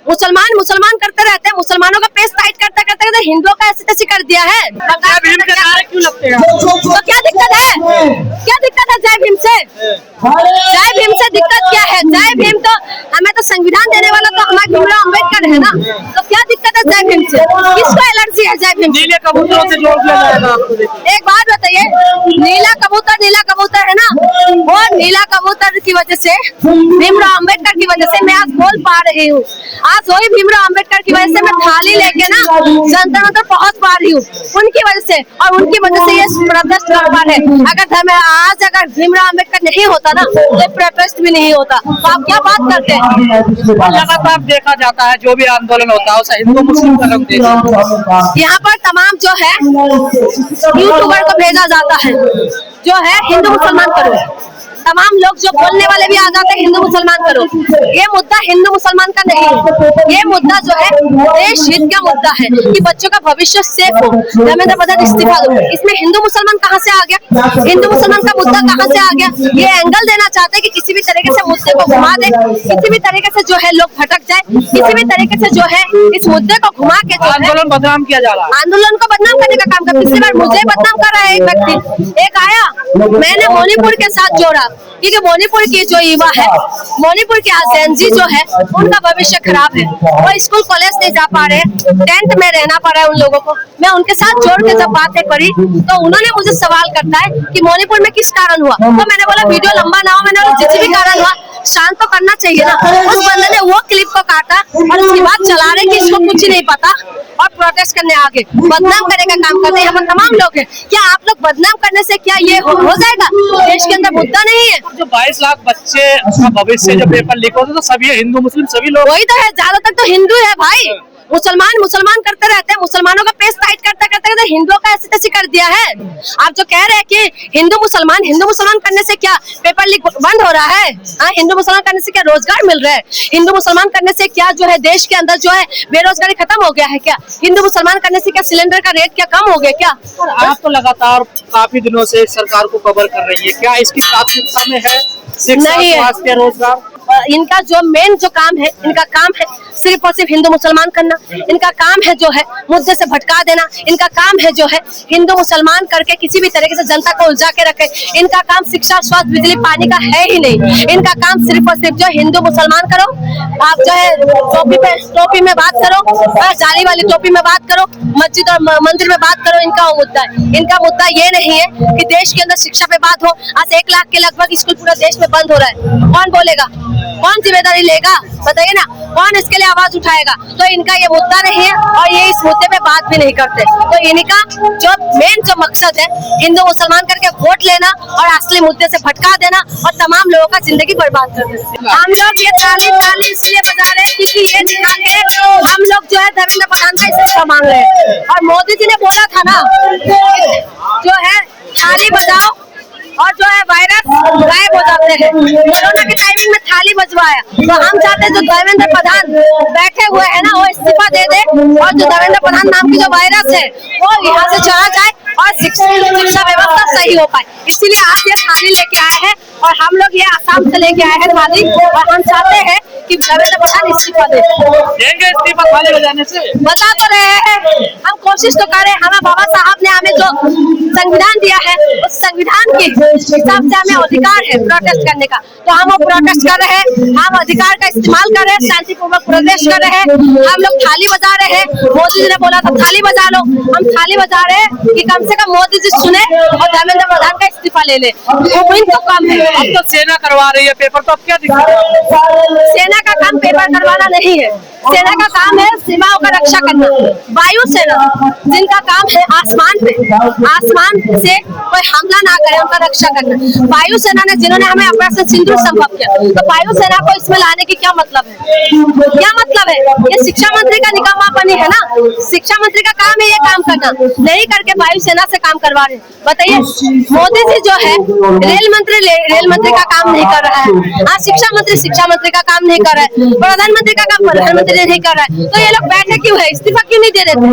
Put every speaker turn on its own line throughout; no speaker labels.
मुसलमान मुसलमान करते रहते हैं, मुसलमानों का पेस टाइट करते करते हिंदुओं का ऐसी तैसी कर दिया है।
क्यों लगते हैं?
तो क्या दिक्कत है? क्या दिक्कत है जय भीम से? जय भीम से दिक्कत क्या है? जय भीम तो हमें तो संविधान देने वाला तो हमारा भीमराव अम्बेडकर है ना, तो क्या दिक्कत है जय भीम से? किसको एलर्जी है जय भीम?
नीले कबूतरों से जोड़ दिया जाएगा आपको।
एक बात बताइए, नीला कबूतर है ना, वो नीला कबूतर की वजह से, भीमराव अम्बेडकर की वजह से मैं आज बोल पा रही हूँ। आज वही भीमराव अम्बेडकर की वजह से मैं थाली लेके ना जंतर मंतर पहुंच पा रही हूँ, उनकी वजह से, और उनकी वजह से ये प्रोटेस्ट कर पा रहे। अगर भीमराव अम्बेडकर नहीं होता ना, ये प्रोटेस्ट भी नहीं होता। तो आप क्या बात करते हैं?
लगातार देखा जाता है जो भी आंदोलन होता है उसे हिंदू मुस्लिम का रंग देते हैं।
यहाँ पर तमाम जो है यूट्यूबर को भेजा जाता है, जो है हिंदू मुसलमान करो, तमाम लोग जो बोलने वाले भी आ जाते हैं हिंदू मुसलमान करो। ये मुद्दा हिंदू मुसलमान का नहीं है, ये मुद्दा जो है देश हित का मुद्दा है कि बच्चों का भविष्य सेफ हो। धर्मेंद्र प्रधान इस्तीफा दो, इसमें हिंदू मुसलमान कहाँ से आ गया? हिंदू मुसलमान का मुद्दा कहाँ से आ गया? ये एंगल देना चाहते हैं कि किसी भी तरीके से मुद्दे को घुमा दे, किसी भी तरीके से जो है लोग भटक जाए, किसी भी तरीके से जो है इस मुद्दे को घुमा के जो
आंदोलन बदनाम किया जा रहा है।
आंदोलन को बदनाम करने का काम कर, पिछली बार मुझे बदनाम कर रहा है एक व्यक्ति, एक आया, मैंने मणिपुर के साथ जोड़ा, क्योंकि मणिपुर की जो युवा है, मणिपुर के जेनजी जो है, उनका भविष्य खराब है, वो स्कूल कॉलेज नहीं जा पा रहे, टेंट में रहना पड़ रहा है उन लोगों को। मैं उनके साथ जोड़ के जब बातें करी तो उन्होंने मुझे सवाल करता है कि मणिपुर में किस कारण हुआ, तो मैंने बोला वीडियो लंबा ना हो, मैंने बोला जिस भी कारण हुआ शांत तो करना चाहिए ना। उस बंदे ने वो क्लिप को काटा और उसकी बात चला रहे कि इसको कुछ नहीं पता और प्रोटेस्ट करने आगे बदनाम करने का काम करते हैं। यहाँ पर तमाम लोग हैं, क्या आप लोग बदनाम करने से क्या ये हो जाएगा? देश के अंदर मुद्दा नहीं है।
जो 22 लाख बच्चे अपना भविष्य जो पेपर लीक होते तो सभी हिंदू मुस्लिम सभी लोग,
वही तो है, ज्यादातर तो हिंदू है भाई। मुसलमान मुसलमान करते रहते हैं, मुसलमानों का पेस टाइट करते करते हिंदुओं का ऐसी तैसी कर दिया है। आप जो कह रहे हैं कि हिंदू मुसलमान करने से क्या पेपर लीक बंद हो रहा है? हाँ, हिंदू मुसलमान करने से क्या रोजगार मिल रहा है? हिंदू मुसलमान करने से क्या जो है देश के अंदर जो है बेरोजगारी खत्म हो गया है क्या? हिंदू मुसलमान करने से क्या सिलेंडर का रेट क्या कम हो गया क्या?
आप तो लगातार काफी दिनों से सरकार को कवर कर रही है, क्या इसकी प्राथमिकता में है शिक्षा, स्वास्थ्य, रोजगार?
इनका जो मेन जो काम है, इनका काम है सिर्फ और सिर्फ हिंदू मुसलमान करना। इनका काम है जो है मुद्दे से भटका देना। इनका काम है जो है हिंदू मुसलमान करके किसी भी तरीके से जनता को उलझा के रखे। इनका काम शिक्षा, स्वास्थ्य, बिजली, पानी का है ही नहीं। इनका काम सिर्फ और सिर्फ जो हिंदू मुसलमान करो, आप जो है टोपी में बात करो, जाली वाली टोपी में बात करो, मस्जिद और मंदिर में बात करो, इनका वो मुद्दा है। इनका मुद्दा ये नहीं है कि देश के अंदर शिक्षा पे बात हो। आज 1 लाख के लगभग स्कूल पूरा देश में बंद हो रहा है, कौन बोलेगा? कौन जिम्मेदारी लेगा? बताइए ना, कौन इसके लिए आवाज उठाएगा? तो इनका ये मुद्दा नहीं है और ये इस मुद्दे पे बात भी नहीं करते। तो इनका जो मेन जो मकसद है हिंदू मुसलमान करके वोट लेना और असली मुद्दे से भटका देना और तमाम लोगों का जिंदगी बर्बाद कर देना। हम लोग ये ताली इसलिए बजा रहे हैं क्योंकि ये दिखा के हम लोग जो है धर्मेंद्र प्रधान का इस्तीफा मांग रहे हैं। और मोदी जी ने बोला था ना, जो है थाली बजाओ और जो है वायरस गायब हो जाते हैं। कोरोना के टाइमिंग में थाली बजवाया, तो हम चाहते हैं जो धर्मेंद्र प्रधान बैठे हुए हैं ना, वो इस्तीफा दे दे और जो धर्मेंद्र प्रधान नाम की जो वायरस है वो यहाँ से चला जाए और शिक्षा व्यवस्था सही हो पाए। इसीलिए आज ये थाली लेके आए हैं और हम लोग ये आसाम से लेके आए हैं थाली, और हम चाहते हैं कि धर्मेंद्र प्रधान इस्तीफा
देंगे। इस्तीफा थाली बजाने से
बता तो रहे हैं, हम कोशिश तो करें। हमें बाबा साहब ने हमें जो संविधान दिया है उस संविधान के हिसाब से हमें अधिकार है प्रोटेस्ट करने का, तो हम वो प्रोटेस्ट कर रहे हैं। हम अधिकार का इस्तेमाल कर रहे हैं, शांतिपूर्वक प्रोटेस्ट कर रहे हैं। हम लोग थाली बजा रहे हैं। मोदी जी ने बोला था थाली बजा लो, हम थाली बजा रहे हैं कि कम से कम मोदी जी सुने और धर्मेंद्र प्रधान का इस्तीफा ले ले। वो तो कम है।
अब तो सेना करवा रही है पेपर, तो अब क्या दिक्कत है?
सेना का काम पेपर करवाना नहीं है, सेना का काम है सीमाओं का रक्षा करना। वायु सेना जिनका काम है आसमान से कोई हमला ना करे, उनका रक्षा करना। वायु सेना ने जिन्होंने हमें ऑपरेशन सिंदूर संभव किया, तो वायु सेना को इसमें लाने की क्या मतलब है? क्या मतलब है? ये शिक्षा मंत्री का निकम्मापनी है ना। शिक्षा मंत्री का काम है ये काम करना, नहीं करके वायु सेना से काम करवा रहे। बताइए, मोदी जी जो है रेल मंत्री का काम नहीं कर रहा है। हाँ, शिक्षा मंत्री का काम नहीं कर रहा है, प्रधानमंत्री का काम प्रधानमंत्री नहीं कर रहा है। तो ये लोग बैठे क्यों है? इस्तीफा क्यों नहीं दे देते?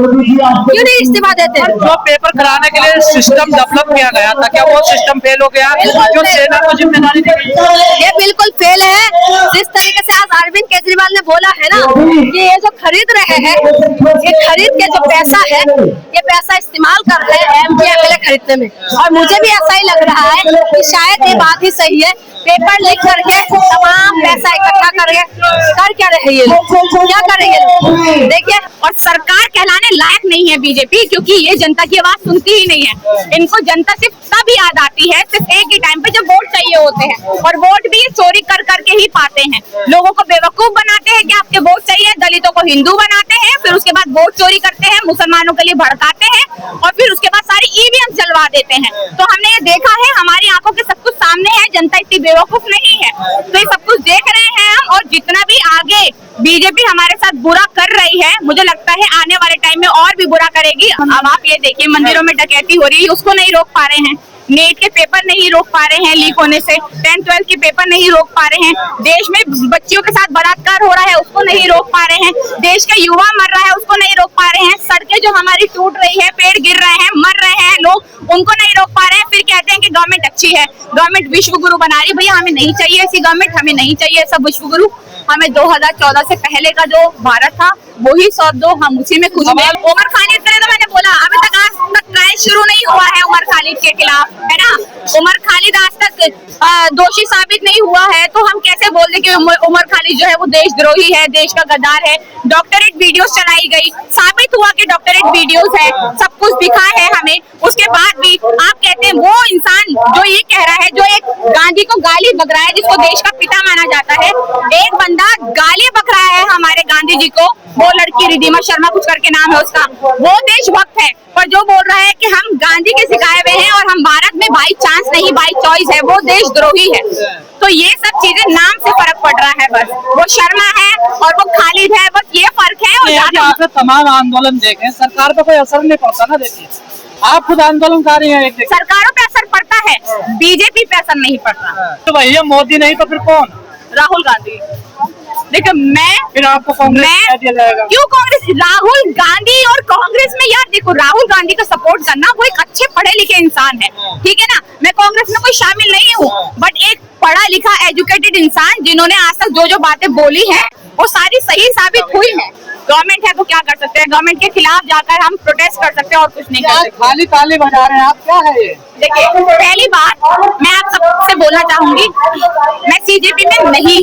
क्यों नहीं इस्तीफा देते?
जो पेपर कराने के लिए सिस्टम डेवलप किया गया था, क्या वो सिस्टम फेल हो गया? जो सेना को जिम्मेदारी दी,
ये बिल्कुल फेल है। जिस तरीके से आज अरविंद केजरीवाल ने बोला है ना ये जो खरीद रहे हैं, ये खरीद के जो पैसा है, ये पैसा इस्तेमाल कर रहे हैं एमपी एमएलए खरीदने में। और मुझे भी ऐसा ही लग रहा है कि शायद ये बात ही सही है। पेपर लिख करके तमाम पैसा इकट्ठा करके कर क्या रहे ये लोग, क्या करेंगे लोग? देखिए,
और सरकार कहलाने लायक नहीं है बीजेपी, क्योंकि ये जनता की आवाज सुनती ही नहीं है। इनको जनता सिर्फ तब याद आती है, सिर्फ एक ही टाइम पे जब वोट चाहिए होते हैं, और वोट भी चोरी कर करके ही पाते हैं। लोगों को बेवकूफ बनाते हैं कि आपके वोट चाहिए, दलितों को हिंदू बनाते हैं, फिर उसके बाद वोट चोरी करते हैं, मुसलमानों के लिए भड़काते हैं, और फिर उसके बाद सारी ईवीएम जलवा देते हैं। तो हमने ये देखा है, हमारी आंखों के सब कुछ सामने है, जनता इतनी बेवकूफ नहीं है। तो ये सब कुछ देख रहे हैं हम, और जितना भी आगे बीजेपी हमारे साथ बुरा कर रही है, मुझे लगता है आने वाले टाइम में और भी बुरा करेगी। अब आप ये देखिए, मंदिरों में डकैती हो रही है, उसको नहीं रोक पा रहे हैं। नेट के पेपर नहीं रोक पा रहे हैं लीक होने से, 10th-12th के पेपर नहीं रोक पा रहे हैं। देश में बच्चियों के साथ बलात्कार हो रहा है, उसको नहीं रोक पा रहे हैं। देश का युवा मर रहा है, उसको नहीं रोक पा रहे हैं। सड़कें जो हमारी टूट रही है, पेड़ गिर रहे हैं, मर रहे हैं लोग, उनको नहीं रोक पा रहे हैं। फिर कहते हैं कि गवर्नमेंट अच्छी है, गवर्नमेंट विश्व गुरु बना रही है। भैया, हमें नहीं चाहिए ऐसी गवर्नमेंट, हमें नहीं चाहिए सब विश्व गुरु। हमें 2014 से पहले का जो भारत था वही सौंप दो, हम उसी में खुश हैं। उमर खालिद करे तो मैंने बोला, अभी तक आज तक ट्रायल शुरू नहीं हुआ है उमर खालिद के खिलाफ, है ना। उमर खालिद आज तक दोषी साबित नहीं हुआ है, तो हम कैसे बोल दें कि उमर खालिद जो है वो देशद्रोही है, देश का गद्दार है। डॉक्टरेट वीडियोस चलाई गई, साबित हुआ कि डॉक्टरेट वीडियोस है, सब कुछ दिखा है हमें। उसके बाद भी आप कहते हैं वो इंसान जो ये कह रहा है, जो एक गांधी को गाली बक रहा है, जिसको देश का पिता माना जाता है, एक बंदा गाली बक रहा है हमारे गांधी जी को। वो लड़की रिधिमा शर्मा कुछ करके नाम है उसका, वो देशभक्त है, पर जो बोल रहा है कि हम गांधी के सिखाए हुए हैं और हम भारत में बाई चांस नहीं बाई चॉइस है, वो देशद्रोही है। तो ये सब चीजें नाम से फर्क पड़ रहा है, बस वो शर्मा है और वो खालिद है, बस ये फर्क है। और
आपने तमाम आंदोलन देखे, सरकार पे कोई असर नहीं पड़ता ना। देखिए, आप खुद आंदोलनकारी हैं।
सरकारों पे असर पड़ता है, बीजेपी पे असर नहीं पड़ता।
तो भैया मोदी नहीं तो फिर कौन?
राहुल गांधी। देखो,
फिर आपको कांग्रेस दिया जाएगा।
क्यों कांग्रेस? राहुल गांधी और कांग्रेस में, यार देखो, राहुल गांधी का सपोर्ट करना, वो एक अच्छे पढ़े लिखे इंसान है, ठीक है ना। मैं कांग्रेस में कोई शामिल नहीं हूँ, बट एक पढ़ा लिखा एजुकेटेड इंसान जिन्होंने आज तक जो जो बातें बोली है वो सारी सही साबित हुई है। गवर्नमेंट है तो क्या कर सकते हैं, गवर्नमेंट के खिलाफ जाकर हम प्रोटेस्ट कर सकते हैं और कुछ नहीं कर सकते।
खाली ताली बजा रहे हैं आप, क्या है ये?
देखिए, पहली बात मैं आप सबसे बोलना चाहूंगी, मैं सीजेपी में नहीं,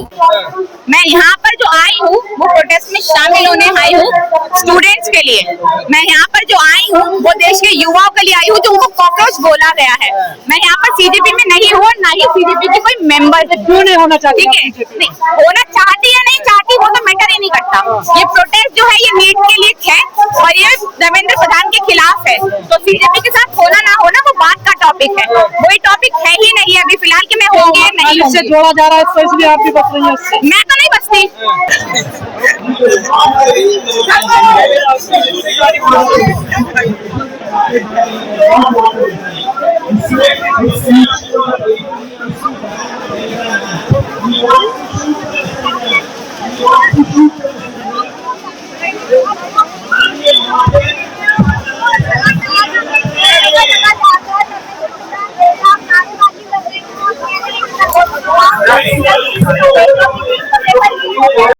मैं यहाँ पर जो आई हूँ वो प्रोटेस्ट में शामिल होने आई हूँ स्टूडेंट्स के लिए। मैं यहाँ पर जो आई हूँ वो देश के युवाओं के लिए आई हूँ, जो उनको कॉकरोच बोला गया है। मैं यहाँ पर सीजेपी में नहीं हूँ, ना ही सीजेपी की कोई मेंबर।
क्यों नहीं होना चाहती?
ठीक है, होना चाहती या नहीं चाहती वो तो मैटर ही नहीं करता। ये प्रोटेस्ट जो है ये नीट के लिए है और ये धर्मेंद्र प्रधान के खिलाफ है। तो सीजेपी के साथ होना ना होना वो बात का टॉपिक है, वही टॉपिक है ही नहीं अभी फिलहाल कि मैं होंगी या नहीं होंगी।
इससे जोड़ा जा रहा है, तो इसलिए आप भी बच रही हैं इससे।
मैं तो नहीं बचती।